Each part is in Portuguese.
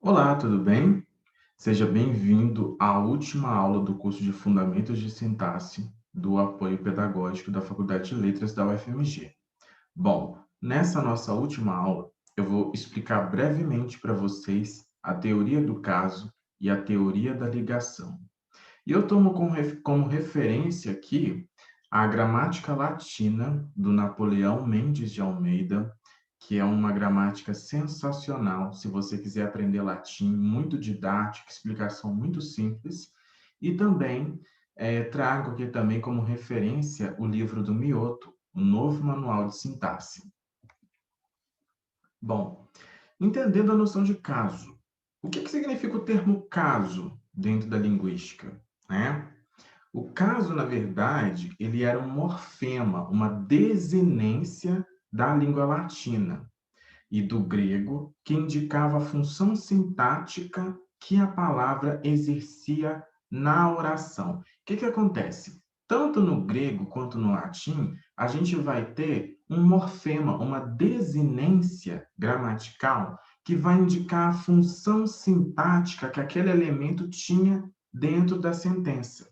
Olá, tudo bem? Seja bem-vindo à última aula do curso de Fundamentos de Sintaxe do Apoio Pedagógico da Faculdade de Letras da UFMG. Bom, nessa nossa última aula, eu vou explicar brevemente para vocês a teoria do caso e a teoria da ligação. E eu tomo como referência aqui a gramática latina do Napoleão Mendes de Almeida, que é uma gramática sensacional, se você quiser aprender latim, muito didática, explicação muito simples. E também trago aqui também como referência o livro do Mioto, o Novo Manual de Sintaxe. Bom, entendendo a noção de caso, o que significa o termo caso dentro da linguística, né? O caso, na verdade, ele era um morfema, uma desinência da língua latina e do grego, que indicava a função sintática que a palavra exercia na oração. O que acontece? Tanto no grego quanto no latim, a gente vai ter um morfema, uma desinência gramatical que vai indicar a função sintática que aquele elemento tinha dentro da sentença.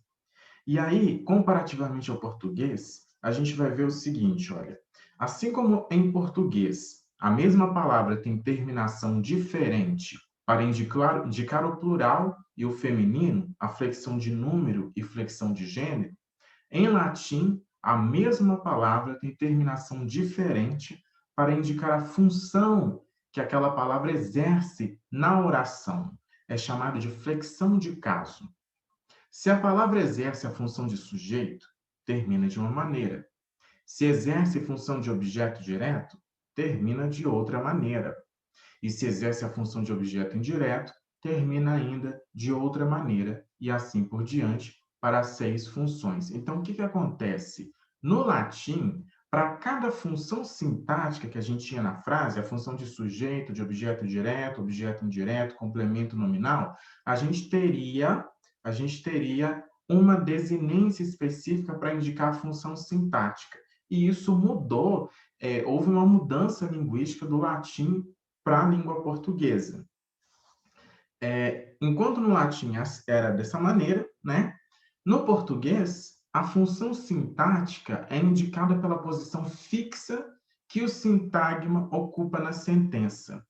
E aí, comparativamente ao português, a gente vai ver o seguinte, olha, assim como em português a mesma palavra tem terminação diferente para indicar o plural e o feminino, a flexão de número e flexão de gênero, em latim, a mesma palavra tem terminação diferente para indicar a função que aquela palavra exerce na oração. É chamado de flexão de caso. Se a palavra exerce a função de sujeito, termina de uma maneira. Se exerce função de objeto direto, termina de outra maneira. E se exerce a função de objeto indireto, termina ainda de outra maneira, e assim por diante, para 6 funções. Então, o que acontece? No latim, para cada função sintática que a gente tinha na frase, a função de sujeito, de objeto direto, objeto indireto, complemento nominal, a gente teria uma desinência específica para indicar a função sintática. E isso mudou, houve uma mudança linguística do latim para a língua portuguesa. Enquanto no latim era dessa maneira, né? No português, a função sintática é indicada pela posição fixa que o sintagma ocupa na sentença.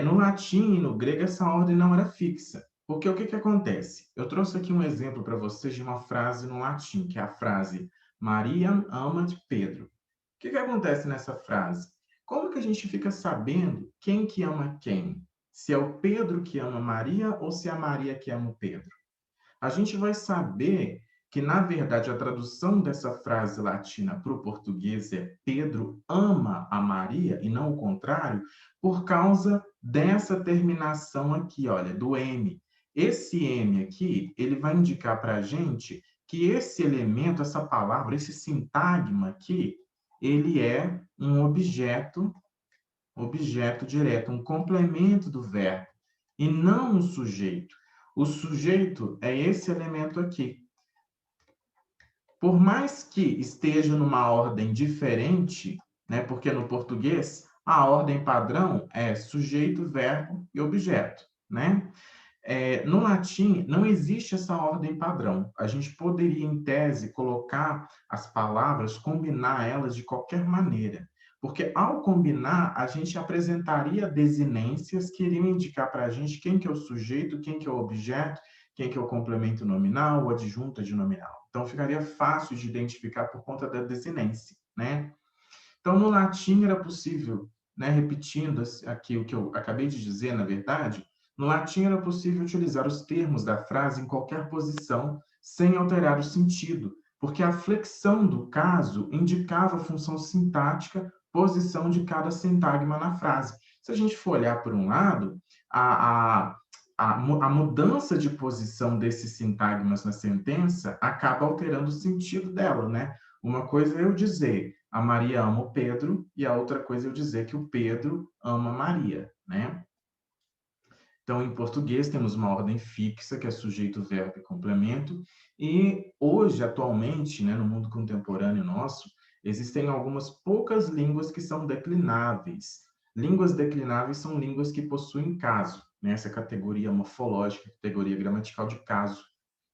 No latim e no grego, essa ordem não era fixa. Porque o que acontece? Eu trouxe aqui um exemplo para vocês de uma frase no latim, que é a frase Maria ama de Pedro. O que acontece nessa frase? Como que a gente fica sabendo quem que ama quem? Se é o Pedro que ama Maria ou se é a Maria que ama o Pedro? A gente vai saber que, na verdade, a tradução dessa frase latina para o português é Pedro ama a Maria e não o contrário, por causa dessa terminação aqui, olha, do M. Esse M aqui, ele vai indicar para a gente que esse elemento, essa palavra, esse sintagma aqui, ele é um objeto direto, um complemento do verbo, e não um sujeito. O sujeito é esse elemento aqui. Por mais que esteja numa ordem diferente, né, porque no português a ordem padrão é sujeito, verbo e objeto, né? No latim, não existe essa ordem padrão. A gente poderia, em tese, colocar as palavras, combinar elas de qualquer maneira. Porque, ao combinar, a gente apresentaria desinências que iriam indicar para a gente quem que é o sujeito, quem que é o objeto, quem que é o complemento nominal, o adjunto adnominal. Então, ficaria fácil de identificar por conta da desinência, né? Então, no latim era possível, né, repetindo aqui o que eu acabei de dizer, na verdade, no latim era possível utilizar os termos da frase em qualquer posição, sem alterar o sentido, porque a flexão do caso indicava a função sintática, posição de cada sintagma na frase. Se a gente for olhar por um lado, a, a, a mudança de posição desses sintagmas na sentença acaba alterando o sentido dela, né? Uma coisa é eu dizer a Maria ama o Pedro e a outra coisa é eu dizer que o Pedro ama a Maria, né? Então, em português, temos uma ordem fixa, que é sujeito, verbo e complemento, e hoje, atualmente, né, no mundo contemporâneo nosso, existem algumas poucas línguas que são declináveis. Línguas declináveis são línguas que possuem caso, né? Essa categoria morfológica, categoria gramatical de caso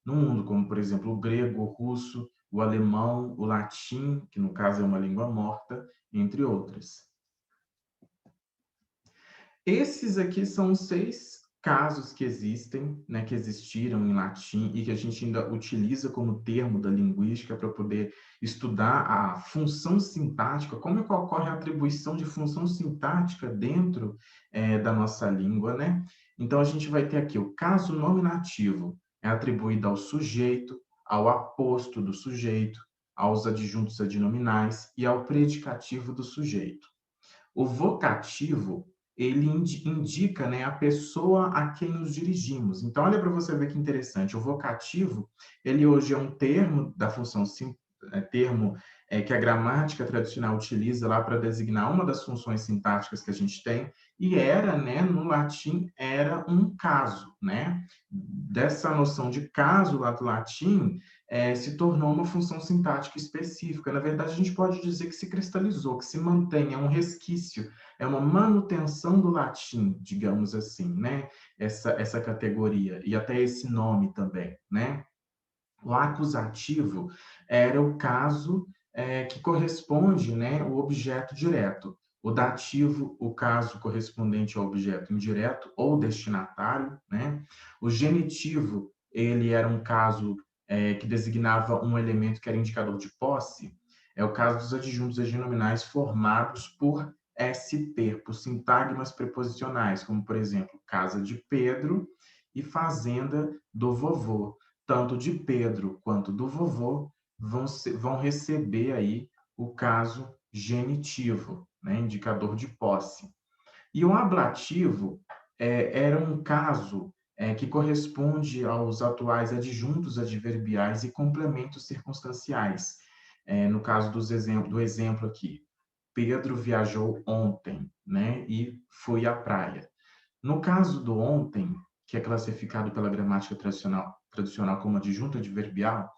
no mundo, como, por exemplo, o grego, o russo, o alemão, o latim, que no caso é uma língua morta, entre outras. Esses aqui são os 6 casos que existem, né, que existiram em latim e que a gente ainda utiliza como termo da linguística para poder estudar a função sintática, como é que ocorre a atribuição de função sintática dentro da nossa língua, né? Então, a gente vai ter aqui o caso nominativo, é atribuído ao sujeito, ao aposto do sujeito, aos adjuntos adnominais e ao predicativo do sujeito. O vocativo, ele indica, né, a pessoa a quem nos dirigimos. Então, olha para você ver que interessante. O vocativo, ele hoje é um termo da função termo que a gramática tradicional utiliza lá para designar uma das funções sintáticas que a gente tem, e era, né, no latim, era um caso, né? Dessa noção de caso lá do latim, se tornou uma função sintática específica. Na verdade, a gente pode dizer que se cristalizou, que se mantém, é um resquício, é uma manutenção do latim, digamos assim, né? Essa categoria, e até esse nome também, né? O acusativo era o caso que corresponde, né, o objeto direto. O dativo, o caso correspondente ao objeto indireto ou destinatário, né? O genitivo, ele era um caso que designava um elemento que era indicador de posse. É o caso dos adjuntos adnominais formados por SP, por sintagmas preposicionais, como, por exemplo, casa de Pedro e fazenda do vovô. Tanto de Pedro quanto do vovô vão receber aí o caso genitivo, né, indicador de posse. E o ablativo era um caso que corresponde aos atuais adjuntos adverbiais e complementos circunstanciais. No caso do exemplo aqui, Pedro viajou ontem, né, e foi à praia. No caso do ontem, que é classificado pela gramática tradicional como adjunto adverbial,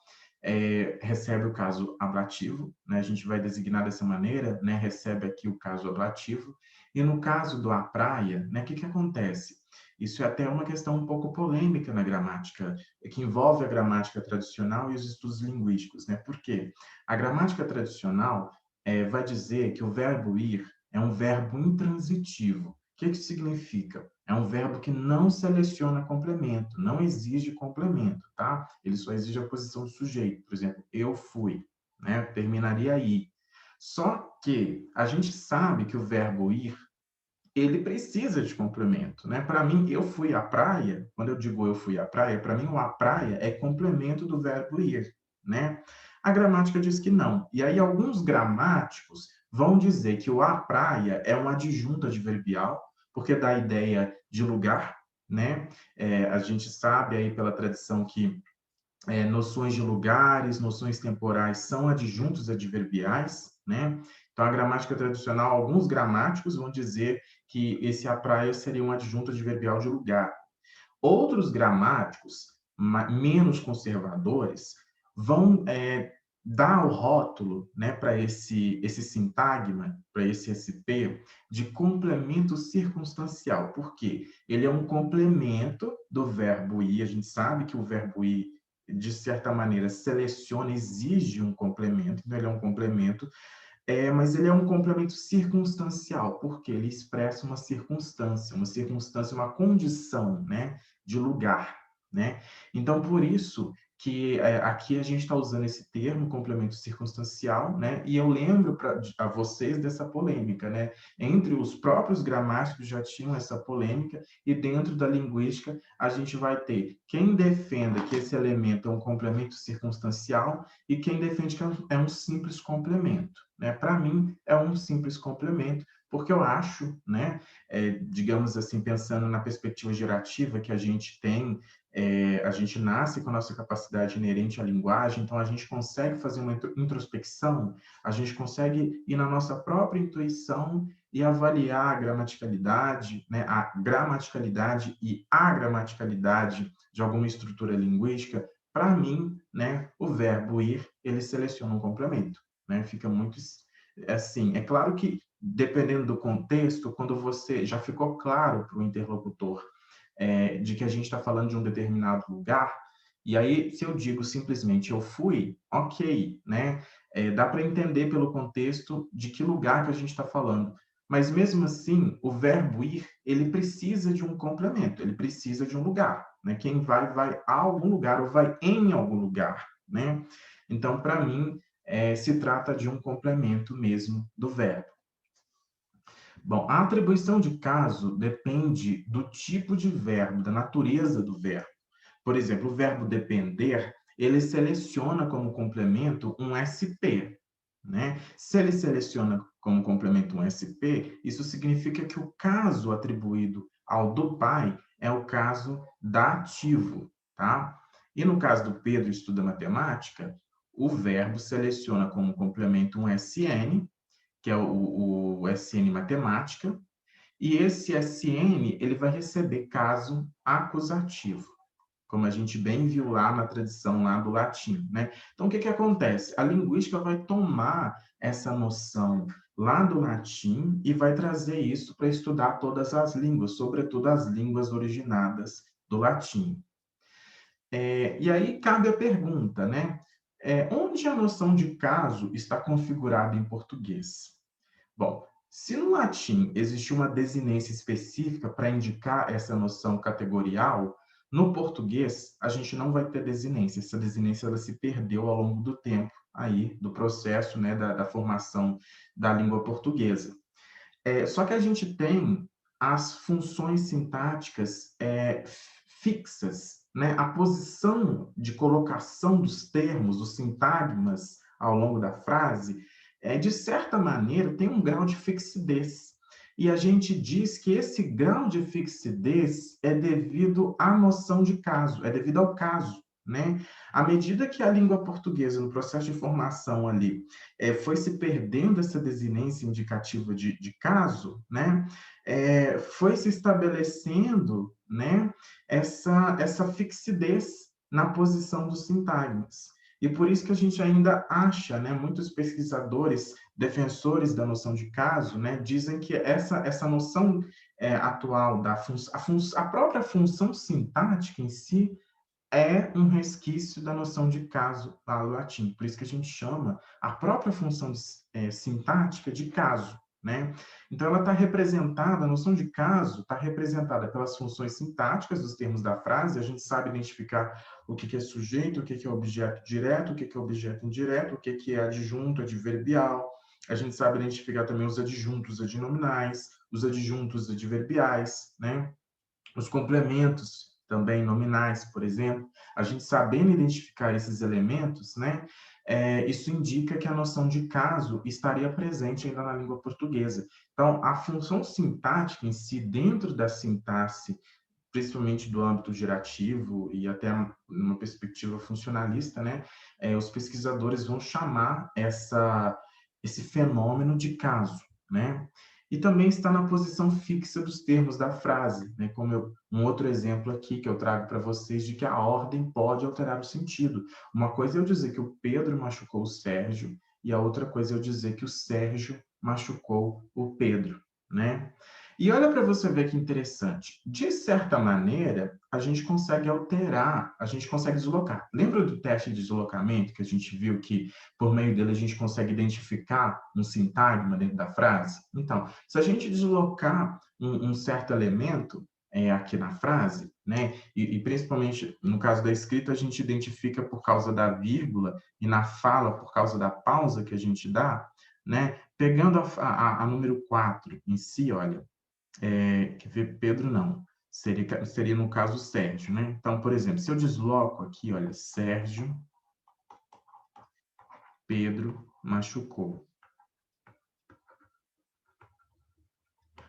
recebe o caso ablativo, né? A gente vai designar dessa maneira, né? Recebe aqui o caso ablativo. E no caso do à praia, né? O que acontece? Isso é até uma questão um pouco polêmica na gramática, que envolve a gramática tradicional e os estudos linguísticos, né? Por quê? A gramática tradicional vai dizer que o verbo ir é um verbo intransitivo. O que isso significa? É um verbo que não seleciona complemento, não exige complemento, tá? Ele só exige a posição do sujeito. Por exemplo, eu fui, né? Terminaria aí. Só que a gente sabe que o verbo ir, ele precisa de complemento, né? Para mim, eu fui à praia, quando eu digo eu fui à praia, para mim o à praia é complemento do verbo ir, né? A gramática diz que não. E aí alguns gramáticos vão dizer que o à praia é um adjunto adverbial, porque dá a ideia de lugar, né? A gente sabe aí pela tradição que noções de lugares, noções temporais são adjuntos adverbiais, né? Então, a gramática tradicional, alguns gramáticos vão dizer que esse a praia seria um adjunto adverbial de lugar. Outros gramáticos, menos conservadores, vão dar o rótulo, né, para esse sintagma, para esse SP, de complemento circunstancial. Por quê? Ele é um complemento do verbo ir. A gente sabe que o verbo ir, de certa maneira, seleciona, exige um complemento, então ele é um complemento, mas ele é um complemento circunstancial, porque ele expressa uma circunstância, uma condição, né, de lugar, né? Então, por isso que aqui a gente está usando esse termo, complemento circunstancial, né? E eu lembro a vocês dessa polêmica, né? Entre os próprios gramáticos já tinham essa polêmica, e dentro da linguística a gente vai ter quem defenda que esse elemento é um complemento circunstancial e quem defende que é um simples complemento, né? Para mim, é um simples complemento, porque eu acho, né, digamos assim, pensando na perspectiva gerativa que a gente tem, a gente nasce com a nossa capacidade inerente à linguagem, então a gente consegue fazer uma introspecção, a gente consegue ir na nossa própria intuição e avaliar a gramaticalidade, né, a gramaticalidade e a gramaticalidade de alguma estrutura linguística. Para mim, né, o verbo ir, ele seleciona um complemento, né? Fica muito assim. É claro que dependendo do contexto, quando você já ficou claro para o interlocutor de que a gente está falando de um determinado lugar, e aí, se eu digo simplesmente eu fui, ok, né? Dá para entender pelo contexto de que lugar que a gente está falando. Mas mesmo assim, o verbo ir, ele precisa de um complemento, ele precisa de um lugar, né? Quem vai, vai a algum lugar ou vai em algum lugar, né? Então, para mim, se trata de um complemento mesmo do verbo. Bom, a atribuição de caso depende do tipo de verbo, da natureza do verbo. Por exemplo, o verbo depender, ele seleciona como complemento um SP, né? Se ele seleciona como complemento um SP, isso significa que o caso atribuído ao do pai é o caso dativo, tá? E no caso do Pedro estuda matemática, o verbo seleciona como complemento um SN, que é o SN matemática, e esse SN ele vai receber caso acusativo, como a gente bem viu lá na tradição lá do latim, né? Então, o que que acontece? A linguística vai tomar essa noção lá do latim e vai trazer isso para estudar todas as línguas, sobretudo as línguas originadas do latim. E aí cabe a pergunta, né? Onde a noção de caso está configurada em português? Bom, se no latim existe uma desinência específica para indicar essa noção categorial, no português a gente não vai ter desinência. Essa desinência ela se perdeu ao longo do tempo aí do processo, né, da formação da língua portuguesa. Só que a gente tem as funções sintáticas fixas, né? A posição de colocação dos termos, dos sintagmas ao longo da frase, de certa maneira, tem um grau de fixidez. E a gente diz que esse grau de fixidez é devido à noção de caso, é devido ao caso, né? À medida que a língua portuguesa, no processo de formação ali, foi se perdendo essa desinência indicativa de caso, né? Foi se estabelecendo, né, essa fixidez na posição dos sintagmas. E por isso que a gente ainda acha, né, muitos pesquisadores, defensores da noção de caso, né, dizem que essa noção atual a própria função sintática em si é um resquício da noção de caso lá do latim. Por isso que a gente chama a própria função sintática de caso, né? Então, ela está representada, a noção de caso está representada pelas funções sintáticas dos termos da frase, a gente sabe identificar o que é sujeito, o que é objeto direto, o que é objeto indireto, o que é adjunto, adverbial, a gente sabe identificar também os adjuntos adnominais, os adjuntos adverbiais, né? Os complementos também nominais, por exemplo, a gente sabendo identificar esses elementos, né, isso indica que a noção de caso estaria presente ainda na língua portuguesa. Então, a função sintática em si, dentro da sintaxe, principalmente do âmbito gerativo e até numa perspectiva funcionalista, né, os pesquisadores vão chamar esse fenômeno de caso, né? E também está na posição fixa dos termos da frase, né? Como um outro exemplo aqui que eu trago para vocês de que a ordem pode alterar o sentido. Uma coisa é eu dizer que o Pedro machucou o Sérgio e a outra coisa é eu dizer que o Sérgio machucou o Pedro, né? E olha para você ver que interessante. De certa maneira, a gente consegue alterar, a gente consegue deslocar. Lembra do teste de deslocamento que a gente viu que, por meio dele, a gente consegue identificar um sintagma dentro da frase? Então, se a gente deslocar um certo elemento aqui na frase, né, e principalmente no caso da escrita, a gente identifica por causa da vírgula e na fala por causa da pausa que a gente dá, né, pegando a número 4 em si, olha, quer ver, Pedro não. Seria, no caso, Sérgio, né? Então, por exemplo, se eu desloco aqui, olha, Sérgio, Pedro machucou.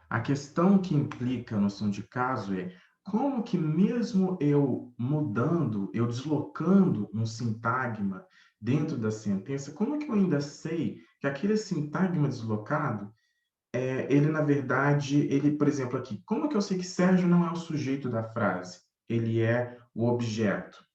A questão que implica a noção de caso é como que mesmo eu mudando, eu deslocando um sintagma dentro da sentença, como que eu ainda sei que aquele sintagma deslocado ele, na verdade, por exemplo, aqui, como que eu sei que Sérgio não é o sujeito da frase? Ele é o objeto,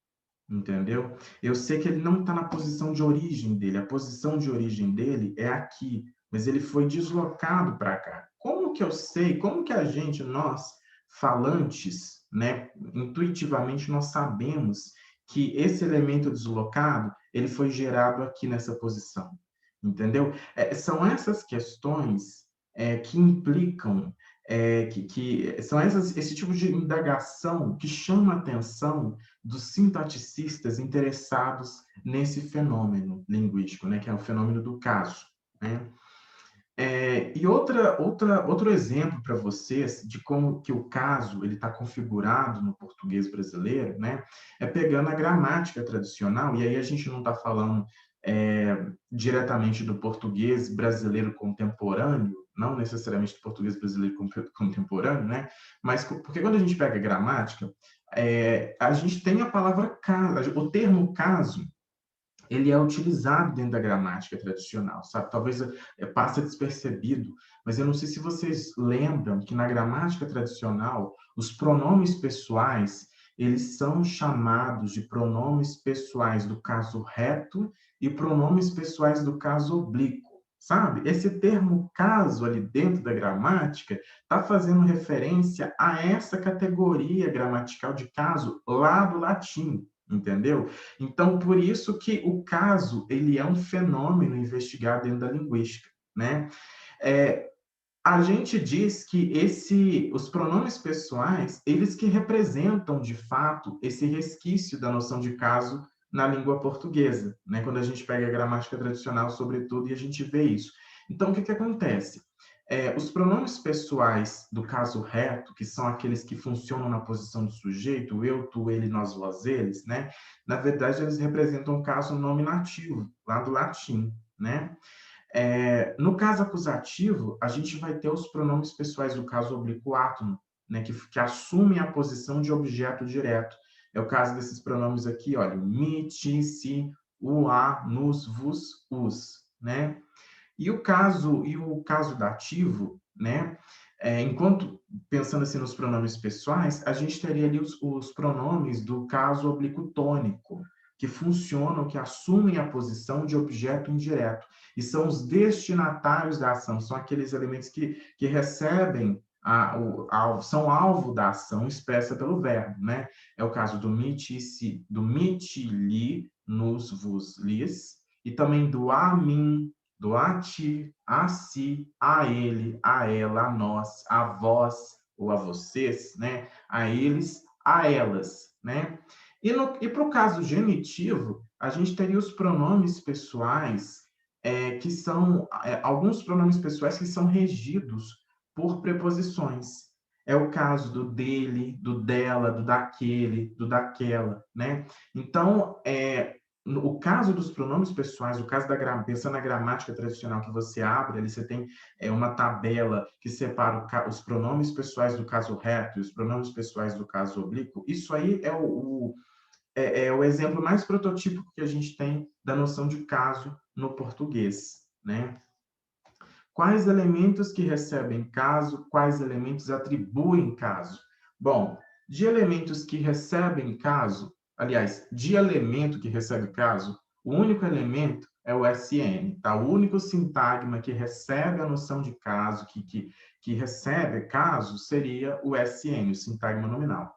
entendeu? Eu sei que ele não está na posição de origem dele, a posição de origem dele é aqui, mas ele foi deslocado para cá. Como que eu sei, como que a gente, nós, falantes, né, intuitivamente nós sabemos que esse elemento deslocado, ele foi gerado aqui nessa posição, entendeu? São essas questões que implicam, são esse tipo de indagação que chama a atenção dos sintaticistas interessados nesse fenômeno linguístico, né, que é o fenômeno do caso, né? E outro exemplo para vocês de como que o caso ele está configurado no português brasileiro, né? É pegando a gramática tradicional, e aí a gente não está falando diretamente do português brasileiro contemporâneo, não necessariamente do português brasileiro contemporâneo, né? Mas porque quando a gente pega a gramática, a gente tem a palavra caso, o termo caso, ele é utilizado dentro da gramática tradicional, sabe? Talvez passe despercebido, mas eu não sei se vocês lembram que na gramática tradicional, os pronomes pessoais, eles são chamados de pronomes pessoais do caso reto e pronomes pessoais do caso oblíquo, sabe? Esse termo caso ali dentro da gramática está fazendo referência a essa categoria gramatical de caso lá do latim, entendeu? Então, por isso que o caso, ele é um fenômeno investigado dentro da linguística, né? É, a gente diz que os pronomes pessoais, eles que representam, de fato, esse resquício da noção de caso na língua portuguesa, né? Quando a gente pega a gramática tradicional, sobretudo, e a gente vê isso. Então, o que acontece? Os pronomes pessoais do caso reto, que são aqueles que funcionam na posição do sujeito, eu, tu, ele, nós, vós, eles, né? Na verdade, eles representam o caso nominativo, lá do latim, né? No caso acusativo, a gente vai ter os pronomes pessoais do caso oblíquo átono, né, que assumem a posição de objeto direto. É o caso desses pronomes aqui, olha, mi, ti, si, o, a, nos, vos, us, né? E o caso dativo, né? Enquanto, pensando assim nos pronomes pessoais, a gente teria ali os pronomes do caso oblíquo tônico, que funcionam, que assumem a posição de objeto indireto, e são os destinatários da ação, são aqueles elementos que recebem, são alvo da ação expressa pelo verbo, né? É o caso do miti, si, do miti, li, nos, vos, lis, e também do a mim, do a ti, a si, a ele, a ela, a nós, a vós ou a vocês, né? A eles, a elas, né? E para o caso genitivo, a gente teria os pronomes pessoais, que são alguns pronomes pessoais que são regidos por preposições. É o caso do dele, do dela, do daquele, do daquela, né? Então, o caso dos pronomes pessoais, o caso pensando na gramática tradicional que você abre, ali você tem uma tabela que separa os pronomes pessoais do caso reto e os pronomes pessoais do caso oblíquo. Isso aí é o exemplo mais prototípico que a gente tem da noção de caso no português, né? Quais elementos que recebem caso, quais elementos atribuem caso? Bom, de elementos que recebem caso, aliás, de elemento que recebe caso, o único elemento é o SN, tá? O único sintagma que recebe a noção de caso, que recebe caso, seria o SN, o sintagma nominal.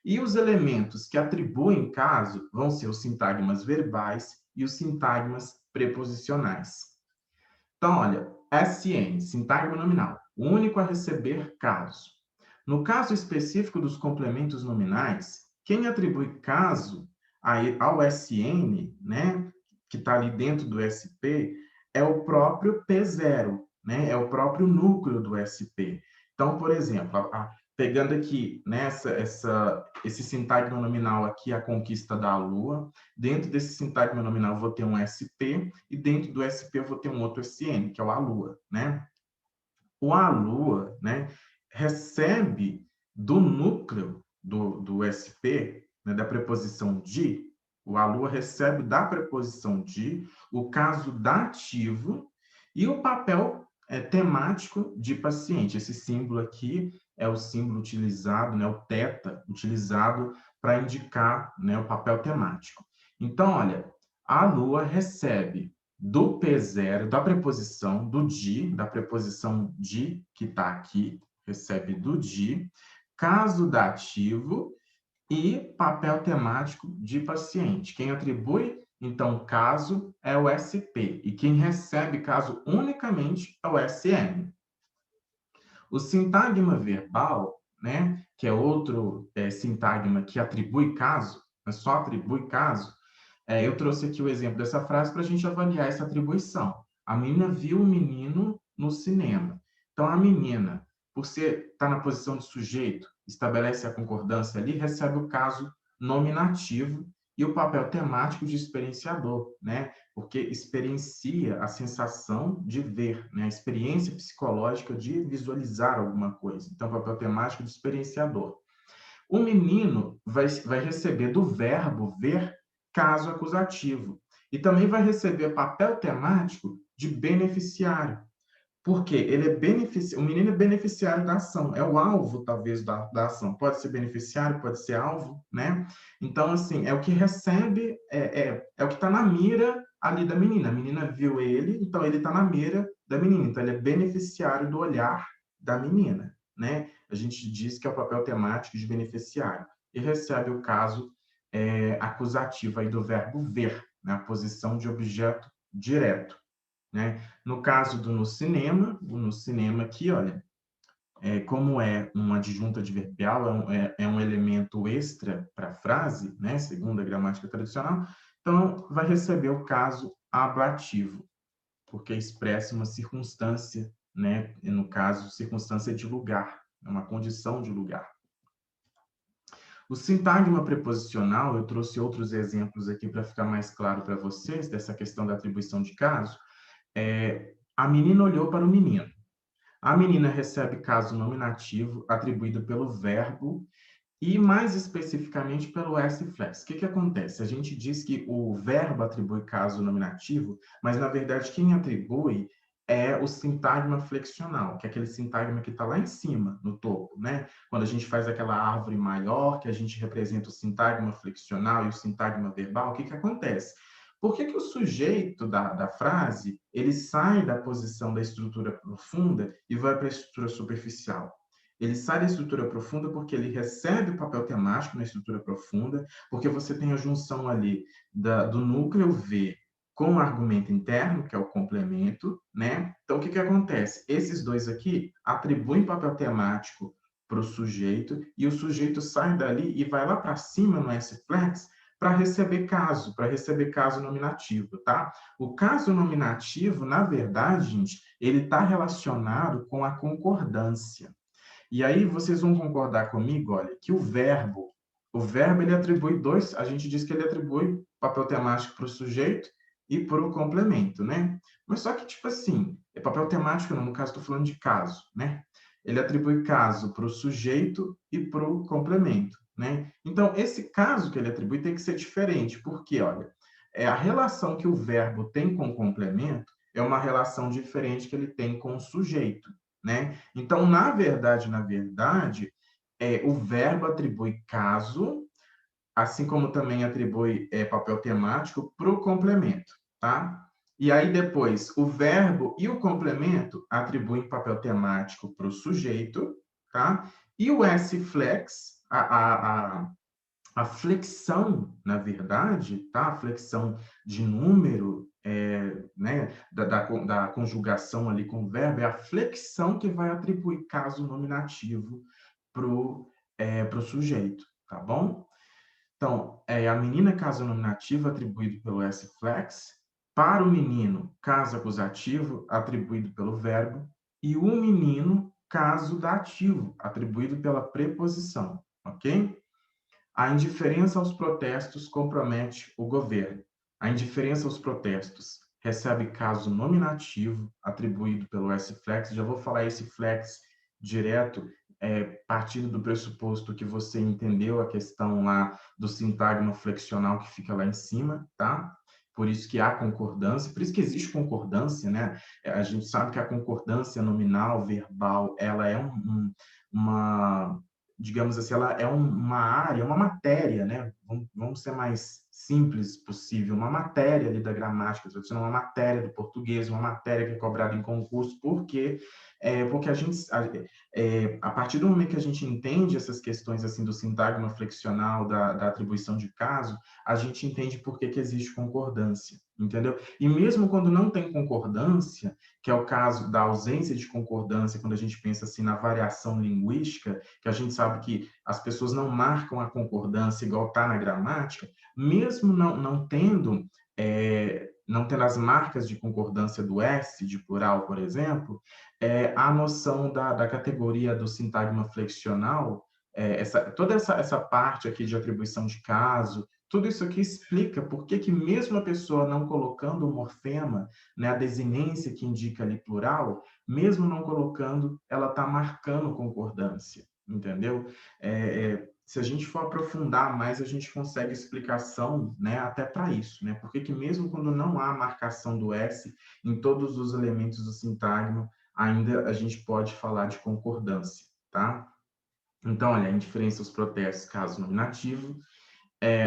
E os elementos que atribuem caso vão ser os sintagmas verbais e os sintagmas preposicionais. Então, olha, SN, sintagma nominal, o único a receber caso. No caso específico dos complementos nominais, quem atribui caso ao SN, né, que está ali dentro do SP, é o próprio P0, né, é o próprio núcleo do SP. Então, por exemplo, pegando aqui nessa esse sintagma nominal aqui, a conquista da Lua, dentro desse sintagma nominal eu vou ter um SP, e dentro do SP eu vou ter um outro SN, que é o A Lua, né? O A Lua, né, recebe do núcleo do SP, né, da preposição de, o A Lua recebe da preposição de o caso dativo e o papel temático de paciente. Esse símbolo aqui é o símbolo utilizado, né, o teta, utilizado para indicar, né, o papel temático. Então, olha, a Lua recebe do P0, da preposição do de, da preposição de, que está aqui, recebe do de, caso dativo e papel temático de paciente. Quem atribui, então, caso é o SP, e quem recebe caso unicamente é o SM. O sintagma verbal, né, que é outro sintagma que atribui caso, só atribui caso, eu trouxe aqui o exemplo dessa frase para a gente avaliar essa atribuição. A menina viu o menino no cinema. Então, a menina, por estar na posição de sujeito, estabelece a concordância ali, recebe o caso nominativo e o papel temático de experienciador, né? Porque experiencia a sensação de ver, né? A experiência psicológica de visualizar alguma coisa. Então, papel temático de experienciador. O menino vai receber do verbo ver caso acusativo. E também vai receber papel temático de beneficiário. Porque o menino é beneficiário da ação, é o alvo, talvez, da ação. Pode ser beneficiário, pode ser alvo, né? Então, assim, é o que recebe, é o que está na mira ali da menina. A menina viu ele, então ele está na mira da menina. Então, ele é beneficiário do olhar da menina, né? A gente diz que é o papel temático de beneficiário. E recebe o caso acusativo aí do verbo ver, na posição de objeto direto. Né? No caso do o no cinema aqui, olha, como é uma adjunta adverbial, é um elemento extra para a frase, né? Segundo a gramática tradicional, então vai receber o caso ablativo, porque expressa uma circunstância, né? E no caso, circunstância de lugar, é uma condição de lugar. O sintagma preposicional, eu trouxe outros exemplos aqui para ficar mais claro para vocês, dessa questão da atribuição de caso. A menina olhou para o menino. A menina recebe caso nominativo atribuído pelo verbo e, mais especificamente, pelo S-flex. O que acontece? A gente diz que o verbo atribui caso nominativo, mas, na verdade, quem atribui é o sintagma flexional, que é aquele sintagma que está lá em cima, no topo, né? Quando a gente faz aquela árvore maior, que a gente representa o sintagma flexional e o sintagma verbal, o que acontece? Por que o sujeito da frase ele sai da posição da estrutura profunda e vai para a estrutura superficial? Ele sai da estrutura profunda porque ele recebe o papel temático na estrutura profunda, porque você tem a junção ali do núcleo V com o argumento interno, que é o complemento, né? Então, o que acontece? Esses dois aqui atribuem papel temático para o sujeito, e o sujeito sai dali e vai lá para cima no S-flex para receber caso nominativo, tá? O caso nominativo, na verdade, gente, ele está relacionado com a concordância. E aí vocês vão concordar comigo, olha, que o verbo ele atribui a gente diz que ele atribui papel temático para o sujeito e para o complemento, né? Mas só que, tipo assim, é papel temático, não, no caso estou falando de caso, né? Ele atribui caso para o sujeito e para o complemento, né? Então, esse caso que ele atribui tem que ser diferente, porque, olha, a relação que o verbo tem com o complemento é uma relação diferente que ele tem com o sujeito, né? Então, na verdade, o verbo atribui caso, assim como também atribui papel temático para o complemento, tá? E aí depois, o verbo e o complemento atribuem papel temático para o sujeito, tá? E o S-flex, a flexão, na verdade, tá? A flexão de número, né? da conjugação ali com o verbo, é a flexão que vai atribuir caso nominativo para o sujeito, tá bom? Então, a menina, caso nominativo, atribuído pelo S-flex, para o menino, caso acusativo, atribuído pelo verbo, e o menino, caso dativo, atribuído pela preposição, ok? A indiferença aos protestos compromete o governo. A indiferença aos protestos recebe caso nominativo atribuído pelo S-flex. Já vou falar esse flex direto, partindo do pressuposto que você entendeu a questão lá do sintagma flexional que fica lá em cima, tá? Por isso que há concordância, por isso que existe concordância, né? A gente sabe que a concordância nominal, verbal, ela é uma digamos assim, ela é uma área, uma matéria, né? Vamos ser mais simples possível, uma matéria ali da gramática, uma matéria do português, uma matéria que é cobrada em concurso, porque a partir do momento que a gente entende essas questões assim do sintagma flexional, da atribuição de caso, a gente entende por que existe concordância, entendeu? E mesmo quando não tem concordância, que é o caso da ausência de concordância, quando a gente pensa assim na variação linguística, que a gente sabe que as pessoas não marcam a concordância igual está na gramática, mesmo não tendo as marcas de concordância do S, de plural, por exemplo, a noção da categoria do sintagma flexional, toda essa parte aqui de atribuição de caso, tudo isso aqui explica por que mesmo a pessoa não colocando o morfema, né, a desinência que indica ali plural, mesmo não colocando, ela está marcando concordância, entendeu? Se a gente for aprofundar mais, a gente consegue explicação, né, até para isso, né? Por que mesmo quando não há marcação do S em todos os elementos do sintagma, ainda a gente pode falar de concordância, tá? Então, olha, a indiferença aos protestos, caso nominativo,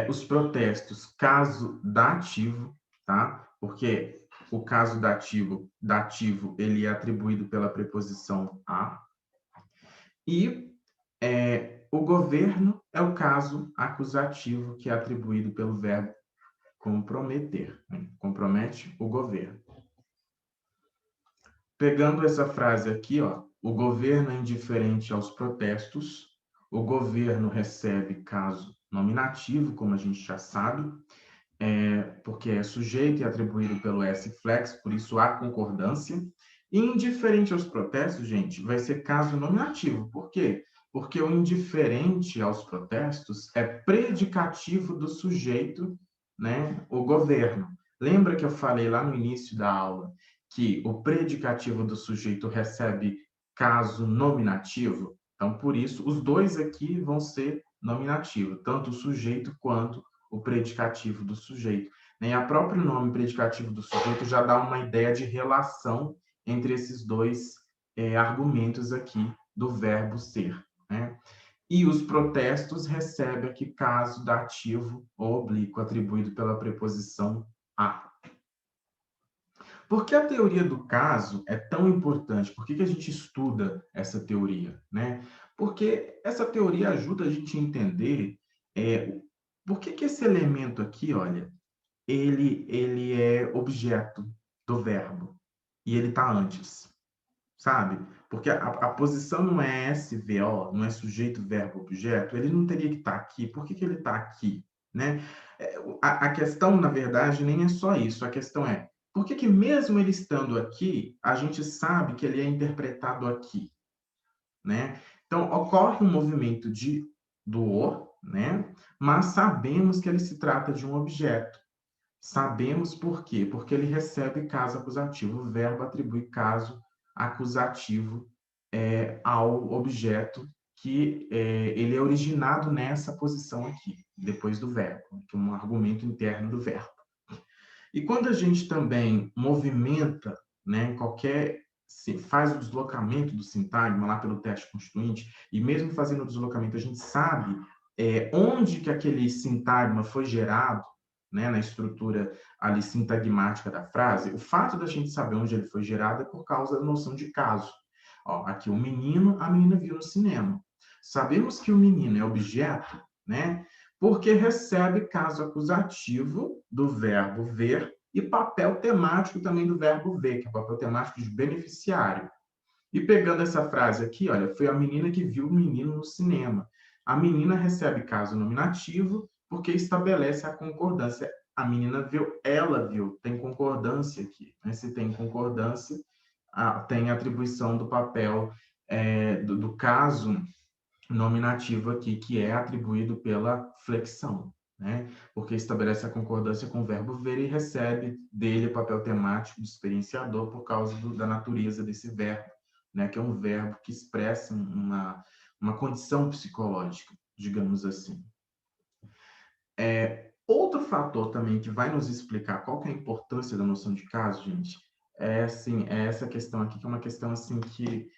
os protestos, caso dativo, tá? Porque o caso dativo, ele é atribuído pela preposição a, e o governo é o caso acusativo, que é atribuído pelo verbo comprometer, né? Compromete o governo. Pegando essa frase aqui, ó, o governo é indiferente aos protestos, o governo recebe caso nominativo, como a gente já sabe, porque é sujeito e atribuído pelo S-flex, por isso há concordância. E indiferente aos protestos, gente, vai ser caso nominativo. Por quê? Porque o indiferente aos protestos é predicativo do sujeito, né, o governo. Lembra que eu falei lá no início da aula que o predicativo do sujeito recebe caso nominativo? Então, por isso, os dois aqui vão ser nominativo, tanto o sujeito quanto o predicativo do sujeito. E a próprio nome predicativo do sujeito já dá uma ideia de relação entre esses dois argumentos aqui do verbo ser, né? E os protestos recebem aqui caso dativo ou oblíquo, atribuído pela preposição a. Por que a teoria do caso é tão importante? Por que a gente estuda essa teoria, né? Porque essa teoria ajuda a gente a entender por que esse elemento aqui, olha, ele é objeto do verbo e ele está antes, sabe? Porque a posição não é SVO, não é sujeito, verbo, objeto, ele não teria que estar aqui. Por que ele está aqui, né? A questão, na verdade, nem é só isso. A questão é, por que mesmo ele estando aqui, a gente sabe que ele é interpretado aqui, né? Então, ocorre um movimento do "o", né? Mas sabemos que ele se trata de um objeto. Sabemos por quê? Porque ele recebe caso acusativo. O verbo atribui caso acusativo ao objeto que ele é originado nessa posição aqui, depois do verbo, que é um argumento interno do verbo. E quando a gente também movimenta, né, se faz o deslocamento do sintagma lá pelo teste constituinte, e mesmo fazendo o deslocamento, a gente sabe onde que aquele sintagma foi gerado, né, na estrutura ali sintagmática da frase. O fato da gente saber onde ele foi gerado é por causa da noção de caso. Ó, aqui o menino, a menina viu no cinema. Sabemos que o menino é objeto, né? Porque recebe caso acusativo do verbo ver e papel temático também do verbo ver, que é o papel temático de beneficiário. E pegando essa frase aqui, olha, foi a menina que viu o menino no cinema. A menina recebe caso nominativo porque estabelece a concordância. A menina viu, ela viu, tem concordância aqui, né? Se tem concordância, tem atribuição do papel do caso nominativo aqui, que é atribuído pela flexão, né? Porque estabelece a concordância com o verbo ver e recebe dele o papel temático do experienciador por causa da natureza desse verbo, né? Que é um verbo que expressa uma condição psicológica, digamos assim. Outro fator também que vai nos explicar qual que é a importância da noção de caso, gente, é essa questão aqui, que é uma questão assim que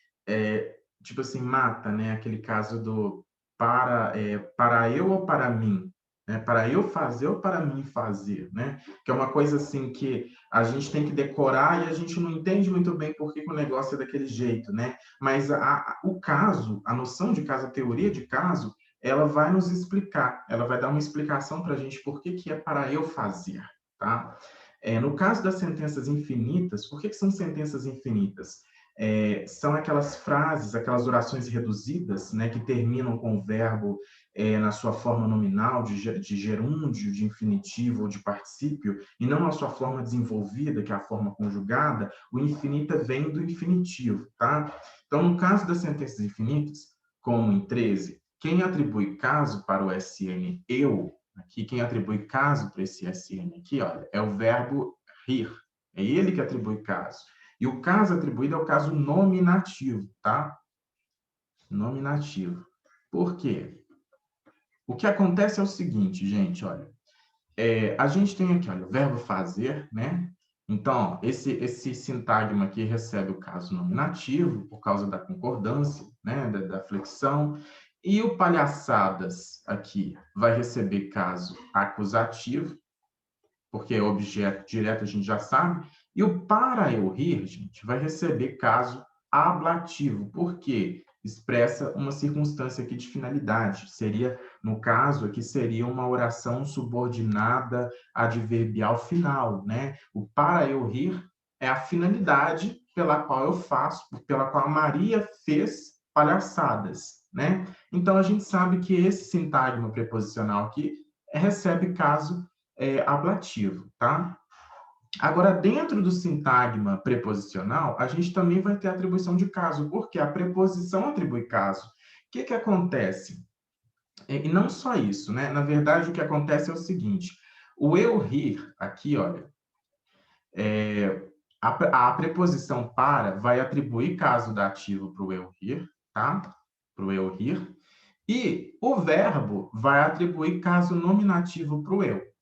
tipo assim, mata, né? Aquele caso do para eu ou para mim, né? Para eu fazer ou para mim fazer, né? Que é uma coisa assim que a gente tem que decorar e a gente não entende muito bem por que, que o negócio é daquele jeito, né? Mas o caso, a noção de caso, a teoria de caso, ela vai nos explicar, ela vai dar uma explicação para a gente por que, que é para eu fazer, tá? No caso das sentenças infinitas, por que, que são sentenças infinitas? São aquelas frases, aquelas orações reduzidas, né, que terminam com o verbo na sua forma nominal, de gerúndio, de infinitivo ou de particípio, e não na sua forma desenvolvida, que é a forma conjugada. O infinita vem do infinitivo, tá? Então, no caso das sentenças infinitas, como em 13, quem atribui caso para o SN eu, aqui, quem atribui caso para esse SN aqui, olha, é o verbo rir. É ele que atribui caso. E o caso atribuído é o caso nominativo, tá? Nominativo. Por quê? O que acontece é o seguinte, gente, olha. A gente tem aqui, olha, o verbo fazer, né? Então, esse sintagma aqui recebe o caso nominativo, por causa da concordância, né? Da flexão. E o palhaçadas aqui vai receber caso acusativo, porque é objeto direto a gente já sabe. E o para eu rir, gente, vai receber caso ablativo, porque expressa uma circunstância aqui de finalidade. Seria, no caso aqui, seria uma oração subordinada adverbial final, né? O para eu rir é a finalidade pela qual eu faço, pela qual a Maria fez palhaçadas, né? Então, a gente sabe que esse sintagma preposicional aqui recebe caso ablativo, tá? Agora, dentro do sintagma preposicional, a gente também vai ter atribuição de caso, porque a preposição atribui caso. O que que acontece? E não só isso, né? Na verdade, o que acontece é o seguinte: o eu rir, aqui, olha, a preposição para vai atribuir caso dativo para o eu rir, tá? Para o eu rir. E o verbo vai atribuir caso nominativo para o eu.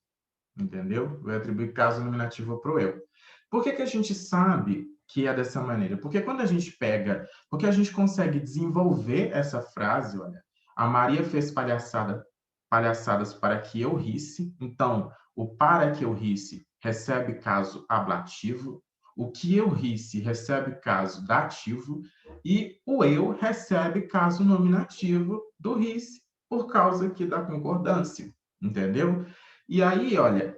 Entendeu? Vai atribuir caso nominativo para o eu. Por que que a gente sabe que é dessa maneira? Porque quando a gente pega, porque a gente consegue desenvolver essa frase, olha, a Maria fez palhaçadas para que eu risse, então o para que eu risse recebe caso ablativo, o que eu risse recebe caso dativo e o eu recebe caso nominativo do risse, por causa aqui da concordância, entendeu? E aí, olha,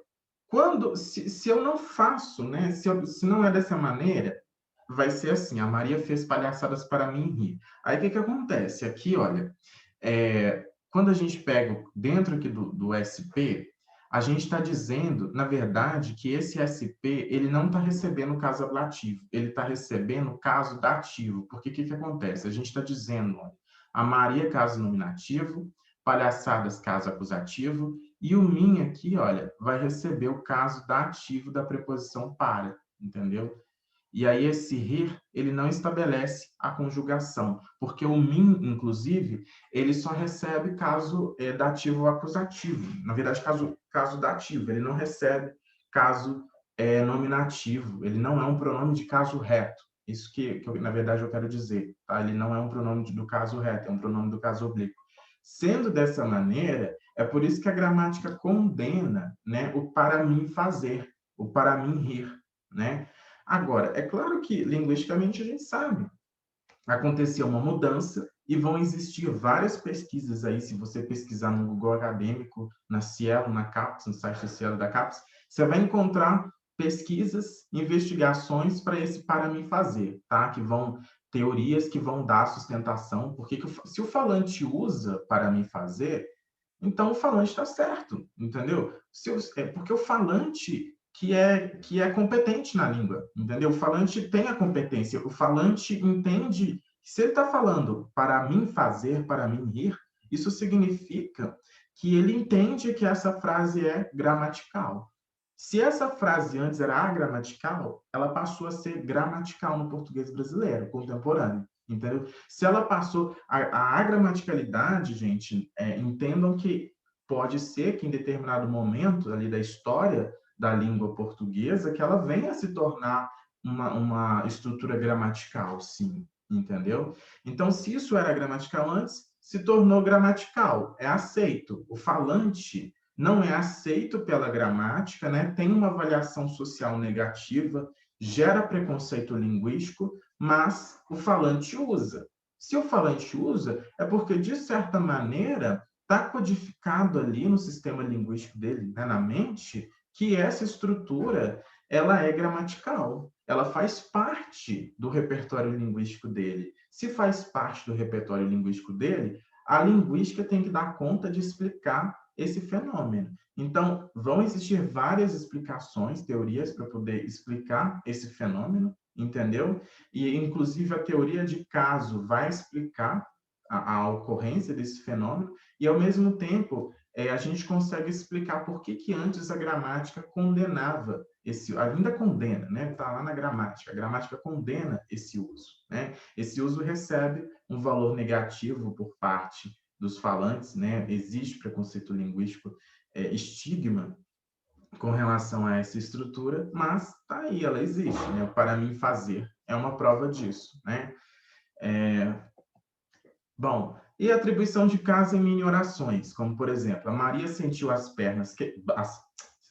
se eu não faço, né? Se não é dessa maneira, vai ser assim: a Maria fez palhaçadas para mim rir. Aí o que que acontece? Aqui, olha, quando a gente pega dentro aqui do SP, a gente está dizendo, na verdade, que esse SP ele não está recebendo caso ablativo, ele está recebendo caso dativo. Porque o que que acontece? A gente está dizendo, olha, a Maria caso nominativo, palhaçadas caso acusativo, e o mim aqui, olha, vai receber o caso dativo da preposição para, entendeu? E aí esse rir, ele não estabelece a conjugação, porque o mim, inclusive, ele só recebe caso dativo ou acusativo. Na verdade, caso dativo, ele não recebe caso nominativo, ele não é um pronome de caso reto. Isso na verdade, eu quero dizer, tá? Ele não é um pronome do caso reto, é um pronome do caso oblíquo. Sendo dessa maneira, é por isso que a gramática condena, né, o para mim fazer, o para mim rir, né? Agora, é claro que linguisticamente a gente sabe, aconteceu uma mudança e vão existir várias pesquisas aí, se você pesquisar no Google Acadêmico, na Cielo, na CAPES, no site da Cielo da CAPES, você vai encontrar pesquisas, investigações para esse para mim fazer, tá? Que vão teorias que vão dar sustentação, porque se o falante usa para mim fazer, então o falante está certo, entendeu? Porque o falante que é competente na língua, entendeu? O falante tem a competência, o falante entende que se ele está falando para mim fazer, para mim rir, isso significa que ele entende que essa frase é gramatical. Se essa frase antes era agramatical, ela passou a ser gramatical no português brasileiro, contemporâneo. Entendeu? Se ela passou. A agramaticalidade, gente, entendam que pode ser que em determinado momento ali da história da língua portuguesa, que ela venha a se tornar uma estrutura gramatical, sim. Entendeu? Então, se isso era gramatical antes, se tornou gramatical, é aceito. O falante não é aceito pela gramática, né? Tem uma avaliação social negativa, gera preconceito linguístico, mas o falante usa. Se o falante usa, é porque, de certa maneira, está codificado ali no sistema linguístico dele, né, na mente, que essa estrutura ela é gramatical, ela faz parte do repertório linguístico dele. Se faz parte do repertório linguístico dele, a linguística tem que dar conta de explicar esse fenômeno. Então, vão existir várias explicações, teorias, para poder explicar esse fenômeno, entendeu? E, inclusive, a teoria de caso vai explicar a ocorrência desse fenômeno, e, ao mesmo tempo, a gente consegue explicar por que antes a gramática condenava ainda condena, né? Está lá na gramática. A gramática condena esse uso, né? Esse uso recebe um valor negativo por parte dos falantes, né? Existe preconceito linguístico, estigma com relação a essa estrutura, mas tá aí, ela existe, né? Para mim fazer é uma prova disso, né? Bom, e atribuição de caso em mini orações, como por exemplo, a Maria sentiu as pernas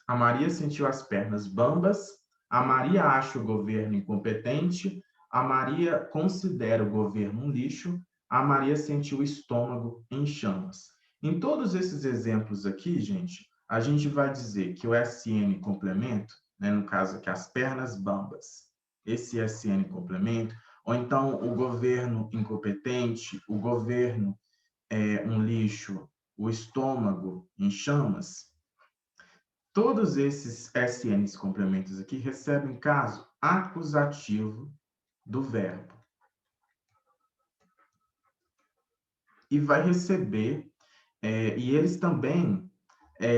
a Maria sentiu as pernas bambas, a Maria acha o governo incompetente, a Maria considera o governo um lixo, a Maria sentiu o estômago em chamas. Em todos esses exemplos aqui, gente, a gente vai dizer que o SN complemento, né, no caso aqui, as pernas bambas, esse SN complemento, ou então o governo incompetente, o governo é um lixo, o estômago em chamas, todos esses SNs complementos aqui recebem caso acusativo do verbo. E vai receber, e eles também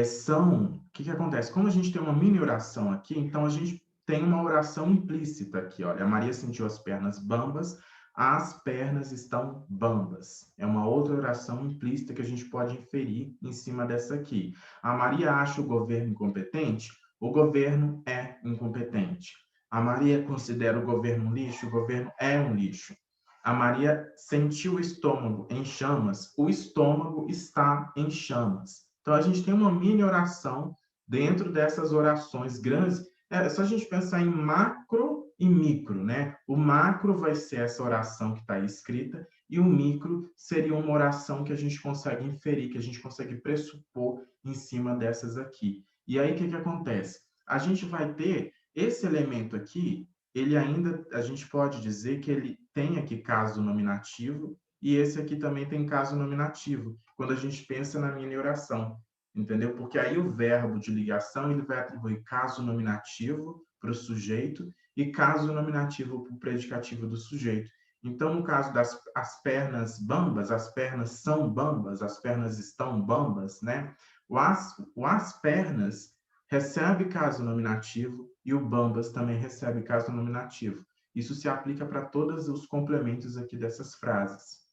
são... O que acontece? Como a gente tem uma mini oração aqui, então a gente tem uma oração implícita aqui. Olha, a Maria sentiu as pernas bambas, as pernas estão bambas. É uma outra oração implícita que a gente pode inferir em cima dessa aqui. A Maria acha o governo incompetente, o governo é incompetente. A Maria considera o governo um lixo, o governo é um lixo. A Maria sentiu o estômago em chamas, o estômago está em chamas. Então, a gente tem uma mini oração dentro dessas orações grandes. É só a gente pensar em macro e micro, né? O macro vai ser essa oração que está aí escrita, e o micro seria uma oração que a gente consegue inferir, que a gente consegue pressupor em cima dessas aqui. E aí, o que acontece? A gente vai ter esse elemento aqui, ele ainda, a gente pode dizer que ele tem aqui caso nominativo, e esse aqui também tem caso nominativo, quando a gente pensa na mini oração, entendeu? Porque aí o verbo de ligação, ele vai atribuir caso nominativo para o sujeito e caso nominativo para o predicativo do sujeito. Então, no caso das as pernas bambas, as pernas são bambas, as pernas estão bambas, né? O as pernas recebe caso nominativo e o bambas também recebe caso nominativo. Isso se aplica para todos os complementos aqui dessas frases.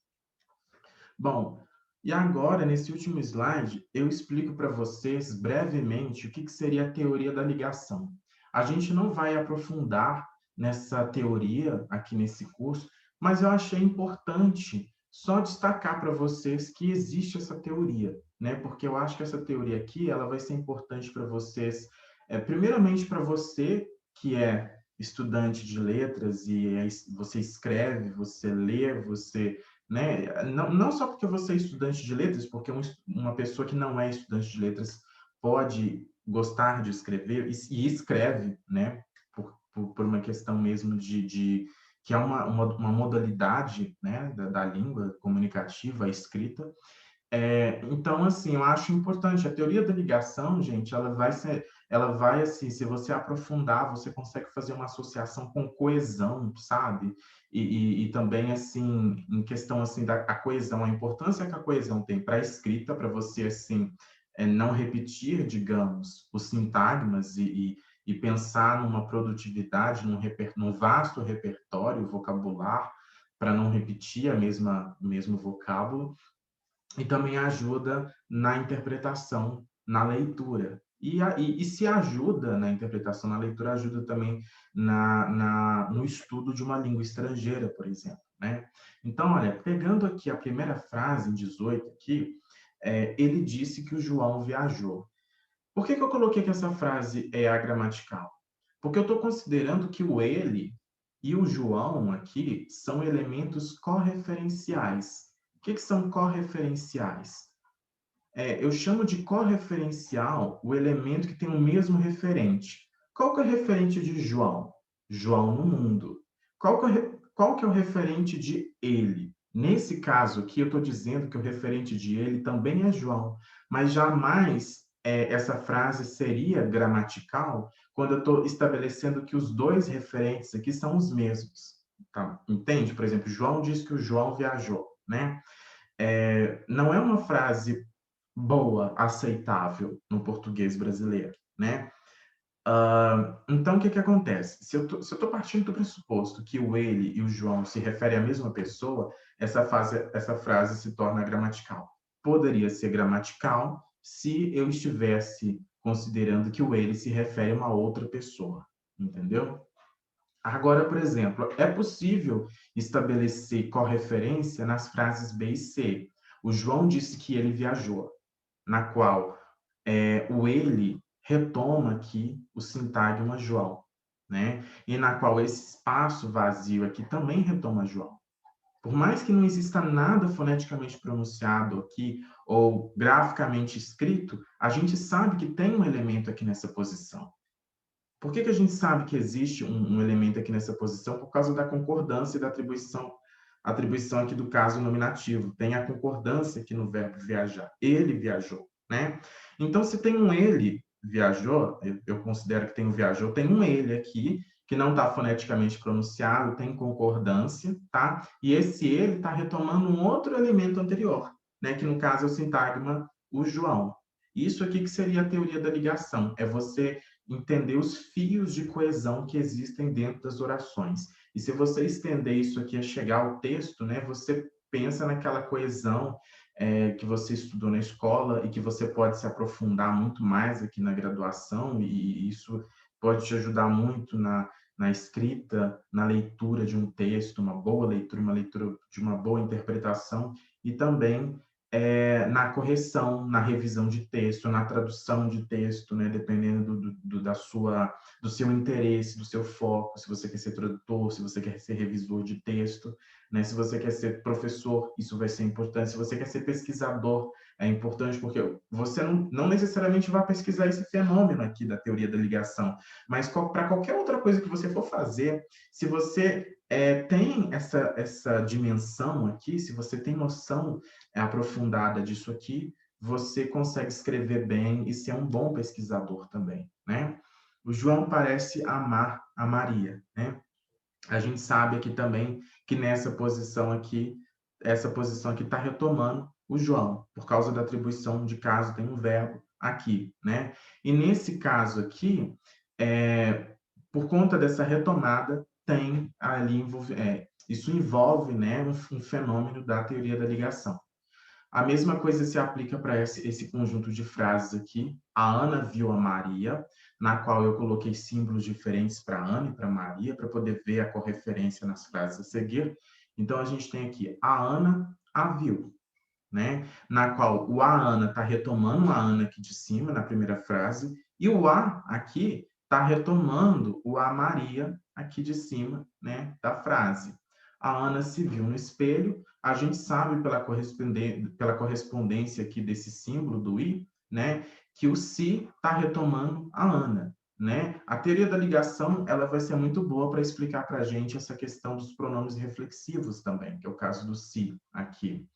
Bom, e agora, nesse último slide, eu explico para vocês brevemente o que seria a teoria da ligação. A gente não vai aprofundar nessa teoria aqui nesse curso, mas eu achei importante só destacar para vocês que existe essa teoria, né? Porque eu acho que essa teoria aqui, ela vai ser importante para vocês, primeiramente para você que é estudante de letras e você escreve, você lê, você, né? Não só porque você é estudante de letras, porque uma pessoa que não é estudante de letras pode gostar de escrever e escreve, né? Por uma questão mesmo que é uma modalidade, né, da língua comunicativa, a escrita. Então, assim, eu acho importante. A teoria da ligação, gente, ela vai, assim, se você aprofundar, você consegue fazer uma associação com coesão, sabe? E também, assim, em questão, assim, da a coesão, a importância que a coesão tem para a escrita, para você, assim, não repetir, digamos, os sintagmas e pensar numa produtividade, num vasto repertório vocabular, para não repetir o mesmo vocábulo, e também ajuda na interpretação, na leitura. E se ajuda na interpretação, na leitura, ajuda também no estudo de uma língua estrangeira, por exemplo, né? Então, olha, pegando aqui a primeira frase, em 18, aqui, ele disse que o João viajou. Por que que eu coloquei que essa frase é agramatical? Porque eu estou considerando que o ele e o João aqui são elementos correferenciais. O que que são correferenciais? Eu chamo de correferencial o elemento que tem o mesmo referente. Qual que é o referente de João? João no mundo. Qual que é o referente de ele? Nesse caso aqui, eu estou dizendo que o referente de ele também é João, mas jamais essa frase seria gramatical quando eu estou estabelecendo que os dois referentes aqui são os mesmos. Tá? Entende? Por exemplo, João diz que o João viajou, né? Não é uma frase boa, aceitável no português brasileiro, né? Então, o que que acontece? Se eu tô partindo do pressuposto que o ele e o João se referem à mesma pessoa, essa frase se torna gramatical. Poderia ser gramatical se eu estivesse considerando que o ele se refere a uma outra pessoa, entendeu? Agora, por exemplo, é possível estabelecer correferência nas frases B e C. O João disse que ele viajou, na qual o ele retoma aqui o sintagma João, né? E na qual esse espaço vazio aqui também retoma João. Por mais que não exista nada foneticamente pronunciado aqui ou graficamente escrito, a gente sabe que tem um elemento aqui nessa posição. Por que que a gente sabe que existe um elemento aqui nessa posição? Por causa da concordância e da atribuição aqui do caso nominativo. Tem a concordância aqui no verbo viajar. Ele viajou, né? Então, se tem um ele viajou, eu considero que tem um viajou, tem um ele aqui, que não está foneticamente pronunciado, tem concordância, tá? E esse ele está retomando um outro elemento anterior, né? Que no caso é o sintagma o João. Isso aqui que seria a teoria da ligação, é você entender os fios de coesão que existem dentro das orações. E se você estender isso aqui a chegar ao texto, né, você pensa naquela coesão que você estudou na escola e que você pode se aprofundar muito mais aqui na graduação, e isso pode te ajudar muito na escrita, na leitura de um texto, uma boa leitura, uma leitura de uma boa interpretação, e também na correção, na revisão de texto, na tradução de texto, né, dependendo do seu interesse, do seu foco, se você quer ser tradutor, se você quer ser revisor de texto, né, se você quer ser professor, isso vai ser importante, se você quer ser pesquisador, é importante porque você não necessariamente vai pesquisar esse fenômeno aqui da teoria da ligação, mas para qualquer outra coisa que você for fazer, se você tem essa dimensão aqui, se você tem noção aprofundada disso aqui, você consegue escrever bem e ser um bom pesquisador também, né? O João parece amar a Maria, né? A gente sabe aqui também que essa posição aqui está retomando o João, por causa da atribuição de caso, tem um verbo aqui, né? E nesse caso aqui, por conta dessa retomada, tem ali, isso envolve, né, um fenômeno da teoria da ligação. A mesma coisa se aplica para esse conjunto de frases aqui. A Ana viu a Maria, na qual eu coloquei símbolos diferentes para Ana e para Maria, para poder ver a correferência nas frases a seguir. Então, a gente tem aqui, a Ana a viu, né? Na qual o a Ana está retomando a Ana aqui de cima, na primeira frase, e o a aqui está retomando o a Maria aqui de cima, né, da frase. A Ana se viu no espelho, a gente sabe pela correspondência aqui desse símbolo do i, né, que o se está retomando a Ana, né? A teoria da ligação, ela vai ser muito boa para explicar para a gente essa questão dos pronomes reflexivos também, que é o caso do se aqui.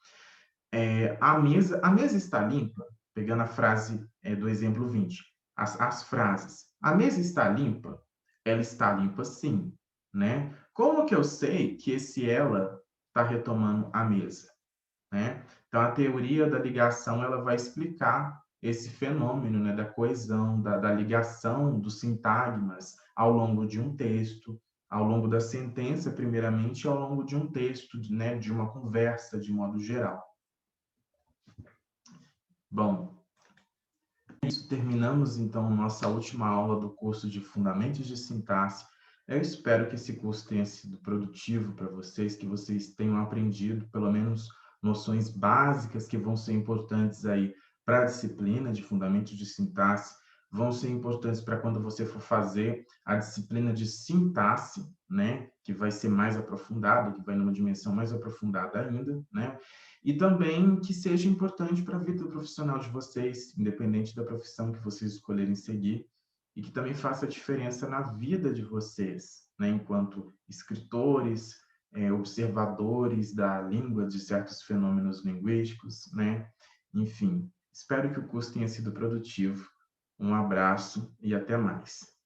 A mesa está limpa, pegando a frase do exemplo 20, as frases. A mesa está limpa? Ela está limpa sim, né? Como que eu sei que esse ela está retomando a mesa, né? Então, a teoria da ligação, ela vai explicar esse fenômeno, né, da coesão, da ligação dos sintagmas ao longo de um texto, ao longo da sentença, primeiramente, e ao longo de um texto, né, de uma conversa, de modo geral. Bom, isso terminamos então nossa última aula do curso de Fundamentos de Sintaxe. Eu espero que esse curso tenha sido produtivo para vocês, que vocês tenham aprendido pelo menos noções básicas que vão ser importantes aí para a disciplina de Fundamentos de Sintaxe. vão ser importantes para quando você for fazer a disciplina de sintaxe, né? Que vai ser mais aprofundado, que vai numa dimensão mais aprofundada ainda, né? E também que seja importante para a vida profissional de vocês, independente da profissão que vocês escolherem seguir, e que também faça diferença na vida de vocês, né? Enquanto escritores, observadores da língua, de certos fenômenos linguísticos, né? Enfim, espero que o curso tenha sido produtivo. Um abraço e até mais.